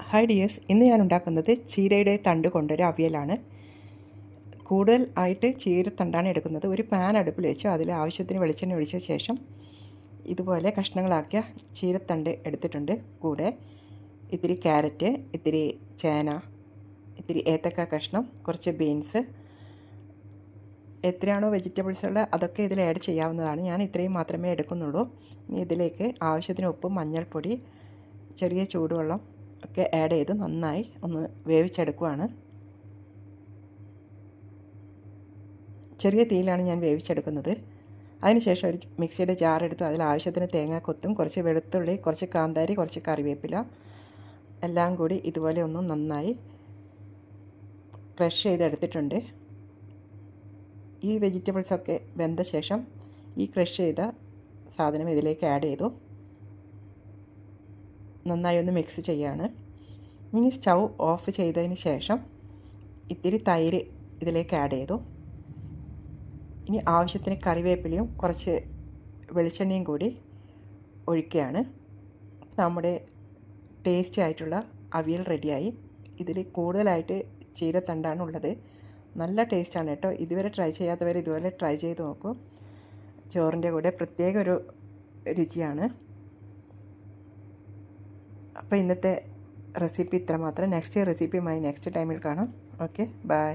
Hi dears, ഇന്ന് ഞാൻ ഉണ്ടാക്കുന്നത് ചീരയുടെ തണ്ട് കൊണ്ടൊരു അവിയലാണ്. കൂടുതൽ ആയിട്ട് ചീരത്തണ്ടാണ് എടുക്കുന്നത്. ഒരു പാൻ അടുപ്പിൽ വെച്ചു അതിൽ ആവശ്യത്തിന് വെളിച്ചെണ്ണ ഒഴിച്ച ശേഷം ഇതുപോലെ കഷ്ണങ്ങളാക്കിയ ചീരത്തണ്ട് എടുത്തിട്ടുണ്ട്. കൂടെ ഇത്തിരി ക്യാരറ്റ്, ഇത്തിരി ചേന, ഇത്തിരി ഏത്തക്ക കഷ്ണം, കുറച്ച് ബീൻസ്, എത്രയാണോ വെജിറ്റബിൾസ് ഉള്ളത് അതൊക്കെ ഇതിൽ ആഡ് ചെയ്യാവുന്നതാണ്. ഞാൻ ഇത്രയും മാത്രമേ എടുക്കുന്നുള്ളൂ. ഇനി ഇതിലേക്ക് ആവശ്യത്തിന് ഉപ്പും മഞ്ഞൾപ്പൊടി, ചെറിയ ചൂടുവെള്ളം ഒക്കെ ആഡ് ചെയ്ത് നന്നായി ഒന്ന് വേവിച്ചെടുക്കുകയാണ്. ചെറിയ തീയിലാണ് ഞാൻ വേവിച്ചെടുക്കുന്നത്. അതിനുശേഷം ഒരു മിക്സിയുടെ ജാർ എടുത്ത് അതിൽ ആവശ്യത്തിന് തേങ്ങാക്കൊത്തും, കുറച്ച് വെളുത്തുള്ളി, കുറച്ച് കാന്താരി, കുറച്ച് കറിവേപ്പില എല്ലാം കൂടി ഇതുപോലെ ഒന്ന് നന്നായി ക്രഷ് ചെയ്തെടുത്തിട്ടുണ്ട്. ഈ വെജിറ്റബിൾസൊക്കെ വെന്ത ശേഷം ഈ ക്രഷ് ചെയ്ത സാധനം ഇതിലേക്ക് ആഡ് ചെയ്തു നന്നായി ഒന്ന് മിക്സ് ചെയ്യാണ്. ഇനി സ്റ്റൗ ഓഫ് ചെയ്തതിന് ശേഷം ഇത്തിരി തൈര് ഇതിലേക്ക് ആഡ് ചെയ്തു. ഇനി ആവശ്യത്തിന് കറിവേപ്പിലയും കുറച്ച് വെളിച്ചെണ്ണയും കൂടി ഒഴിക്കുകയാണ്. നമ്മുടെ ടേസ്റ്റി ആയിട്ടുള്ള അവിയൽ റെഡിയായി. ഇതിൽ കൂടുതലായിട്ട് ചീരത്തണ്ടാണ് ഉള്ളത്. നല്ല ടേസ്റ്റാണ് കേട്ടോ. ഇതുവരെ ട്രൈ ചെയ്യാത്തവർ ഇതുപോലെ ട്രൈ ചെയ്ത് നോക്കൂ. ചോറിൻ്റെ കൂടെ പ്രത്യേക ഒരു രുചിയാണ്. അപ്പോൾ ഇന്നത്തെ റെസിപ്പി ഇത്ര മാത്രം. നെക്സ്റ്റ് റെസിപ്പിയുമായി നെക്സ്റ്റ് ടൈമിൽ കാണാം. Okay, by.